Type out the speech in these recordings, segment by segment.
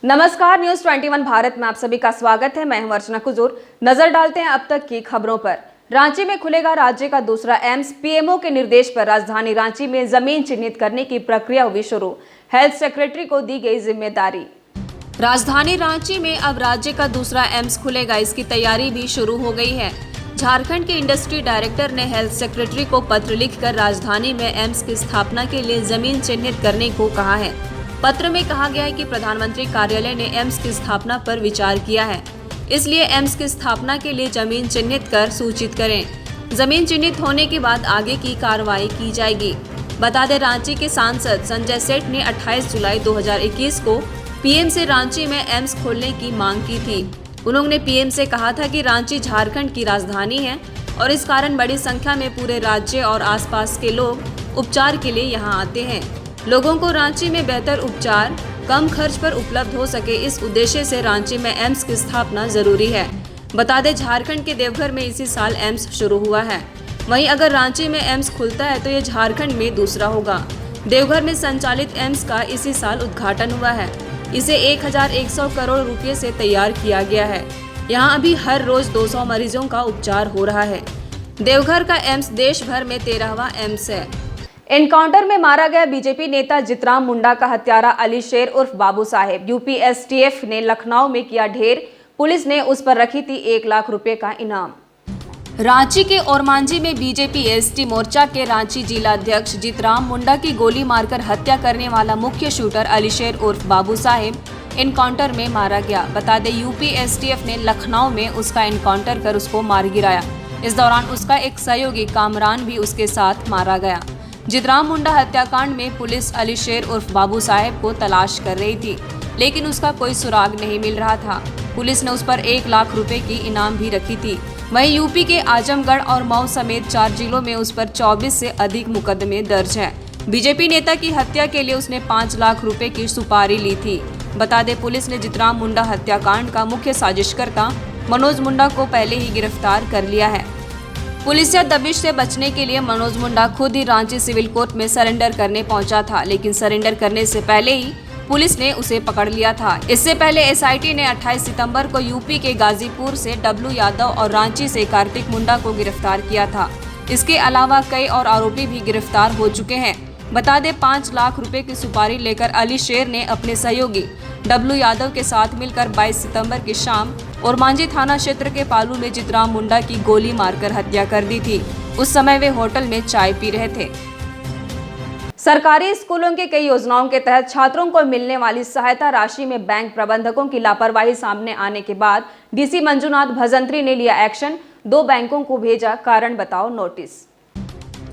नमस्कार, न्यूज 21 भारत में आप सभी का स्वागत है। मैं हूं अर्चना कुजूर। नजर डालते हैं अब तक की खबरों पर। रांची में खुलेगा राज्य का दूसरा एम्स। पीएमओ के निर्देश पर राजधानी रांची में जमीन चिन्हित करने की प्रक्रिया हुई शुरू। हेल्थ सेक्रेटरी को दी गई जिम्मेदारी। राजधानी रांची में अब राज्य का दूसरा एम्स खुलेगा, इसकी तैयारी भी शुरू हो गई है। झारखंड के इंडस्ट्री डायरेक्टर ने हेल्थ सेक्रेटरी को पत्र लिखकर राजधानी में एम्स की स्थापना के लिए जमीन चिन्हित करने को कहा है। पत्र में कहा गया है कि प्रधानमंत्री कार्यालय ने एम्स की स्थापना पर विचार किया है, इसलिए एम्स की स्थापना के लिए जमीन चिन्हित कर सूचित करें। जमीन चिन्हित होने के बाद आगे की कार्रवाई की जाएगी। बता दें, रांची के सांसद संजय सेठ ने 28 जुलाई 2021 को पीएम से रांची में एम्स खोलने की मांग की थी। उन्होंने पीएम से कहा था कि रांची झारखंड की राजधानी है और इस कारण बड़ी संख्या में पूरे राज्य और आसपास के लोग उपचार के लिए यहाँ आते हैं। लोगों को रांची में बेहतर उपचार कम खर्च पर उपलब्ध हो सके, इस उद्देश्य से रांची में एम्स की स्थापना जरूरी है। बता दें, झारखंड के देवघर में इसी साल एम्स शुरू हुआ है। वहीं अगर रांची में एम्स खुलता है तो ये झारखंड में दूसरा होगा। देवघर में संचालित एम्स का इसी साल उद्घाटन हुआ है। इसे 1100 करोड़ रुपये से तैयार किया गया है। यहाँ अभी हर रोज 200 मरीजों का उपचार हो रहा है। देवघर का एम्स देश भर में 13वां एम्स है। एनकाउंटर में मारा गया बीजेपी नेता जितराम मुंडा का हत्यारा अली शेर उर्फ बाबू साहेब यूपी एसटीएफ ने लखनऊ में किया ढेर। पुलिस ने उस पर रखी थी 1 लाख रुपए का इनाम। रांची के ओरमांझी में बीजेपी एसटी मोर्चा के रांची जिला अध्यक्ष जितराम मुंडा की गोली मारकर हत्या करने वाला मुख्य शूटर अली शेर उर्फ बाबू साहेब एनकाउंटर में मारा गया। बता दें, यूपी एसटीएफ ने लखनऊ में उसका एनकाउंटर कर उसको मार गिराया। इस दौरान उसका एक सहयोगी कामरान भी उसके साथ मारा गया। जितराम मुंडा हत्याकांड में पुलिस अली शेर उर्फ बाबू साहेब को तलाश कर रही थी, लेकिन उसका कोई सुराग नहीं मिल रहा था। पुलिस ने उस पर 1 लाख रुपए की इनाम भी रखी थी। वहीं यूपी के आजमगढ़ और मऊ समेत 4 जिलों में उस पर 24 से अधिक मुकदमे दर्ज हैं। बीजेपी नेता की हत्या के लिए उसने 5 लाख रुपए की सुपारी ली थी। बता दें, पुलिस ने जितराम मुंडा हत्याकांड का मुख्य साजिशकर्ता मनोज मुंडा को पहले ही गिरफ्तार कर लिया है। पुलिस या दबिश से बचने के लिए मनोज मुंडा खुद ही रांची सिविल कोर्ट में सरेंडर करने पहुंचा था, लेकिन सरेंडर करने से पहले ही पुलिस ने उसे पकड़ लिया था। इससे पहले एसआईटी ने 28 सितंबर को यूपी के गाजीपुर से डब्लू यादव और रांची से कार्तिक मुंडा को गिरफ्तार किया था। इसके अलावा कई और आरोपी भी गिरफ्तार हो चुके हैं। बता दें, 5 लाख रुपए की सुपारी लेकर अली शेर ने अपने सहयोगी डब्लू यादव के साथ मिलकर 22 सितंबर की शाम ओरमांझी थाना क्षेत्र के पालू में जितराम मुंडा की गोली मारकर हत्या कर दी थी। उस समय वे होटल में चाय पी रहे थे। सरकारी स्कूलों के कई योजनाओं के तहत छात्रों को मिलने वाली सहायता राशि में बैंक प्रबंधकों की लापरवाही सामने आने के बाद डीसी मंजूनाथ भजंत्री ने लिया एक्शन। 2 बैंकों को भेजा कारण बताओ नोटिस।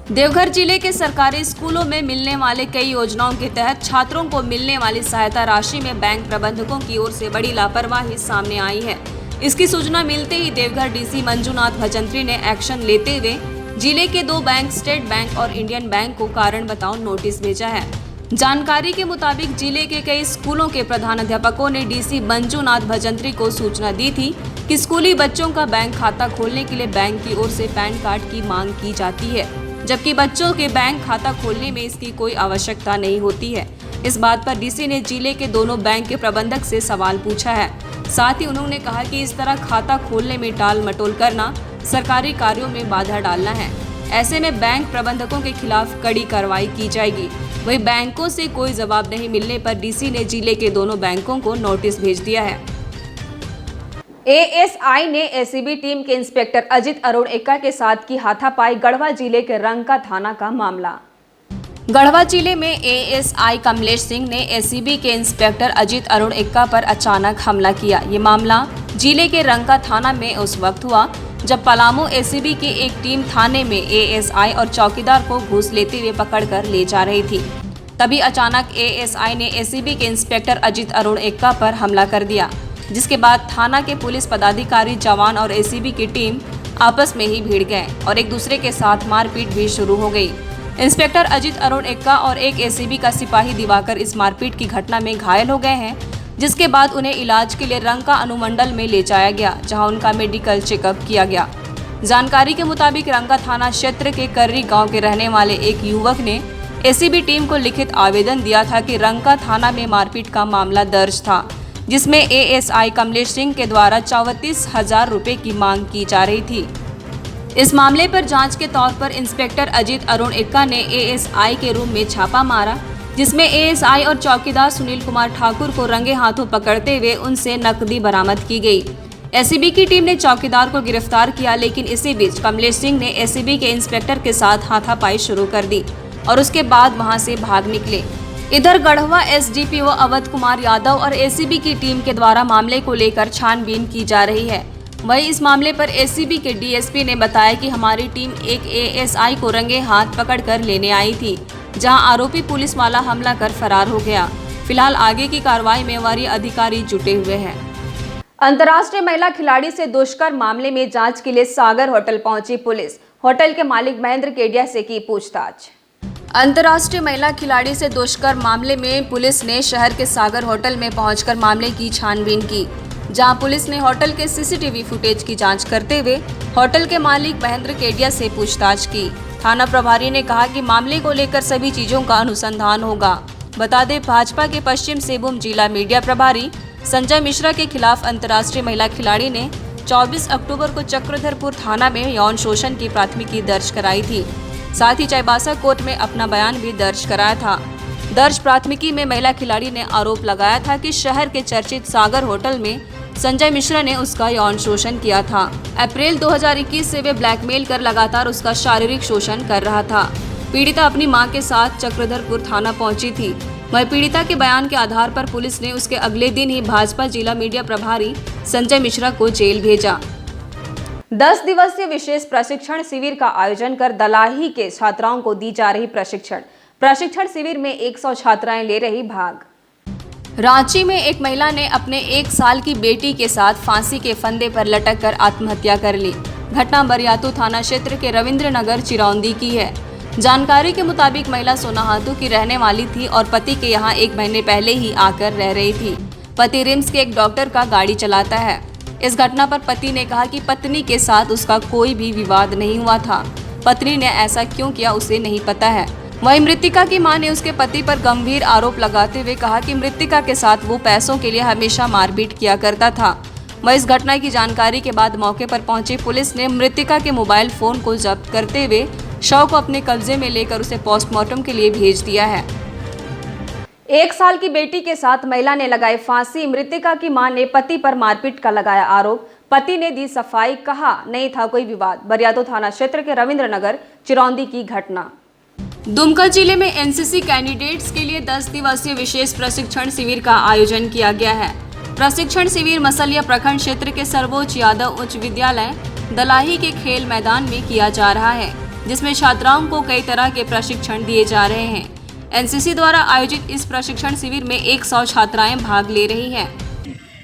देवघर जिले के सरकारी स्कूलों में मिलने वाले कई योजनाओं के तहत छात्रों को मिलने वाली सहायता राशि में बैंक प्रबंधकों की ओर से बड़ी लापरवाही सामने आई है। इसकी सूचना मिलते ही देवघर डीसी मंजूनाथ भजंत्री ने एक्शन लेते हुए जिले के 2 बैंक, स्टेट बैंक और इंडियन बैंक को कारण बताओ नोटिस भेजा है। जानकारी के मुताबिक जिले के कई स्कूलों के प्रधानाध्यापकों ने डीसी मंजूनाथ भजंत्री को सूचना दी थी कि स्कूली बच्चों का बैंक खाता खोलने के लिए बैंक की ओर से पैन कार्ड की मांग की जाती है, जबकि बच्चों के बैंक खाता खोलने में इसकी कोई आवश्यकता नहीं होती है। इस बात पर डीसी ने जिले के दोनों बैंक के प्रबंधक से सवाल पूछा है। साथ ही उन्होंने कहा कि इस तरह खाता खोलने में टाल मटोल करना सरकारी कार्यों में बाधा डालना है। ऐसे में बैंक प्रबंधकों के खिलाफ कड़ी कार्रवाई की जाएगी। वहीं बैंकों से कोई जवाब नहीं मिलने पर डीसी ने जिले के दोनों बैंकों को नोटिस भेज दिया है। एएसआई ने एसीबी टीम के इंस्पेक्टर अजित अरुण एक्का के साथ की हाथापाई। गढ़वा जिले के रंका थाना का मामला। गढ़वा जिले में एएसआई कमलेश सिंह ने एसीबी के इंस्पेक्टर अजित अरुण एक्का पर अचानक हमला किया। ये मामला जिले के रंका थाना में उस वक्त हुआ जब पलामू एसीबी की एक टीम थाने में एएसआई और चौकीदार को घूस लेते हुए पकड़कर ले जा रही थी। तभी अचानक एएसआई ने एसीबी के इंस्पेक्टर अजित अरुण एक्का पर हमला कर दिया, जिसके बाद थाना के पुलिस पदाधिकारी, जवान और एसीबी की टीम आपस में ही भिड़ गए और एक दूसरे के साथ मारपीट भी शुरू हो गई। इंस्पेक्टर अजित अरुण एक्का और एक एसीबी का सिपाही दिवाकर इस मारपीट की घटना में घायल हो गए हैं, जिसके बाद उन्हें इलाज के लिए रंका अनुमंडल में ले जाया गया, जहां उनका मेडिकल चेकअप किया गया। जानकारी के मुताबिक रंका थाना क्षेत्र के कर्री गांव के रहने वाले एक युवक ने एसीबी टीम को लिखित आवेदन दिया था कि रंका थाना में मारपीट का मामला दर्ज था, जिसमें एएसआई कमलेश सिंह के द्वारा 34,000 रुपए की मांग की जा रही थी। इस मामले पर जांच के तौर पर इंस्पेक्टर अजीत अरुण एक्का ने एएसआई के रूम में छापा मारा, जिसमें एएसआई और चौकीदार सुनील कुमार ठाकुर को रंगे हाथों पकड़ते हुए उनसे नकदी बरामद की गई। एसीबी की टीम ने चौकीदार को गिरफ्तार किया, लेकिन इसी बीच कमलेश सिंह ने एसीबी के इंस्पेक्टर के साथ हाथापाई शुरू कर दी और उसके बाद वहां से भाग निकले। इधर गढ़वा एसडीपीओ अवध कुमार यादव और एसीबी की टीम के द्वारा मामले को लेकर छानबीन की जा रही है। वहीं इस मामले पर एसीबी के डीएसपी ने बताया कि हमारी टीम एक एएसआई को रंगे हाथ पकड़कर लेने आई थी, जहां आरोपी पुलिस वाला हमला कर फरार हो गया। फिलहाल आगे की कार्रवाई में वरीय अधिकारी जुटे हुए हैं। अंतर्राष्ट्रीय महिला खिलाड़ी से दुष्कर्म मामले में जांच के लिए सागर होटल पहुंची पुलिस। होटल के मालिक महेंद्र केडिया से की पूछताछ। अंतर्राष्ट्रीय महिला खिलाड़ी से दुष्कर्म मामले में पुलिस ने शहर के सागर होटल में पहुंचकर मामले की छानबीन की, जहां पुलिस ने होटल के सीसीटीवी फुटेज की जांच करते हुए होटल के मालिक महेंद्र केडिया से पूछताछ की। थाना प्रभारी ने कहा कि मामले को लेकर सभी चीजों का अनुसंधान होगा। बता दें, भाजपा के पश्चिम सिंहभूम जिला मीडिया प्रभारी संजय मिश्रा के खिलाफ अंतर्राष्ट्रीय महिला खिलाड़ी ने 24 अक्टूबर को चक्रधरपुर थाना में यौन शोषण की प्राथमिकी दर्ज कराई थी। साथ ही चाईबासा कोर्ट में अपना बयान भी दर्ज कराया था। दर्ज प्राथमिकी में महिला खिलाड़ी ने आरोप लगाया था कि शहर के चर्चित सागर होटल में संजय मिश्रा ने उसका यौन शोषण किया था। अप्रैल 2021 से वे ब्लैकमेल कर लगातार उसका शारीरिक शोषण कर रहा था। पीड़िता अपनी मां के साथ चक्रधरपुर थाना पहुंची थी। वहीं पीड़िता के बयान के आधार पर पुलिस ने उसके अगले दिन ही भाजपा जिला मीडिया प्रभारी संजय मिश्रा को जेल भेजा। 10 दिवसीय विशेष प्रशिक्षण शिविर का आयोजन कर दलाही के छात्राओं को दी जा रही प्रशिक्षण शिविर में 100 छात्राएं ले रही भाग। रांची में एक महिला ने अपने 1 साल की बेटी के साथ फांसी के फंदे पर लटककर आत्महत्या कर ली। घटना बरियातू थाना क्षेत्र के रविंद्र नगर चिरौंदी की है। जानकारी के मुताबिक महिला सोनाहातू की रहने वाली थी और पति के यहाँ 1 महीने पहले ही आकर रह रही थी। पति रिम्स के एक डॉक्टर का गाड़ी चलाता है। इस घटना पर पति ने कहा कि पत्नी के साथ उसका कोई भी विवाद नहीं हुआ था। पत्नी ने ऐसा क्यों किया उसे नहीं पता है। वहीं मृतिका की मां ने उसके पति पर गंभीर आरोप लगाते हुए कहा कि मृतिका के साथ वो पैसों के लिए हमेशा मारपीट किया करता था। वहीं इस घटना की जानकारी के बाद मौके पर पहुंची पुलिस ने मृतिका के मोबाइल फोन को जब्त करते हुए शव को अपने कब्जे में लेकर उसे पोस्टमार्टम के लिए भेज दिया है। 1 साल की बेटी के साथ महिला ने लगाई फांसी। मृतिका की मां ने पति पर मारपीट का लगाया आरोप। पति ने दी सफाई, कहा नहीं था कोई विवाद। बरियातू थाना क्षेत्र के रविंद्र नगर चिरौंदी की घटना। दुमका जिले में एनसीसी कैंडिडेट्स के लिए 10 दिवसीय विशेष प्रशिक्षण शिविर का आयोजन किया गया है। प्रशिक्षण शिविर मसलिया प्रखंड क्षेत्र के सर्वोच्च यादव उच्च विद्यालय दलाही के खेल मैदान में किया जा रहा है, जिसमें छात्राओं को कई तरह के प्रशिक्षण दिए जा रहे हैं। एनसीसी द्वारा आयोजित इस प्रशिक्षण शिविर में 100 छात्राएं भाग ले रही हैं।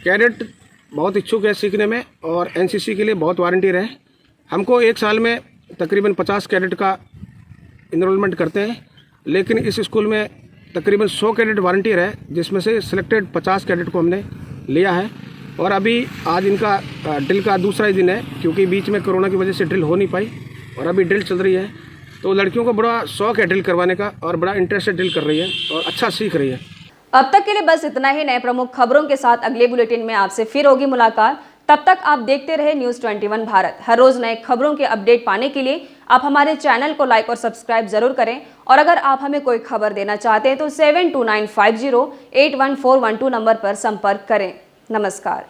कैडेट बहुत इच्छुक है सीखने में और एनसीसी के लिए बहुत वारंटियर है। हमको 1 साल में तकरीबन 50 कैडेट का इनरोलमेंट करते हैं, लेकिन इस स्कूल में तकरीबन 100 कैडेट वारंटियर है, जिसमें से सिलेक्टेड 50 कैडेट को हमने लिया है। और अभी आज इनका ड्रिल का दूसरा ही दिन है, क्योंकि बीच में कोरोना की वजह से ड्रिल हो नहीं पाई और अभी ड्रिल चल रही है। तो लड़कियों को बड़ा शौक है ड्रिल करवाने का और बड़ा इंटरेस्ट से ड्रिल कर रही है और अच्छा सीख रही है। अब तक के लिए बस इतना ही। नए प्रमुख खबरों के साथ अगले बुलेटिन में आपसे फिर होगी मुलाकात। तब तक आप देखते रहे न्यूज़ 21 भारत। हर रोज नए खबरों के अपडेट पाने के लिए आप हमारे चैनल को लाइक और सब्सक्राइब जरूर करें। और अगर आप हमें कोई खबर देना चाहते हैं तो 7295081412 नंबर पर संपर्क करें। नमस्कार।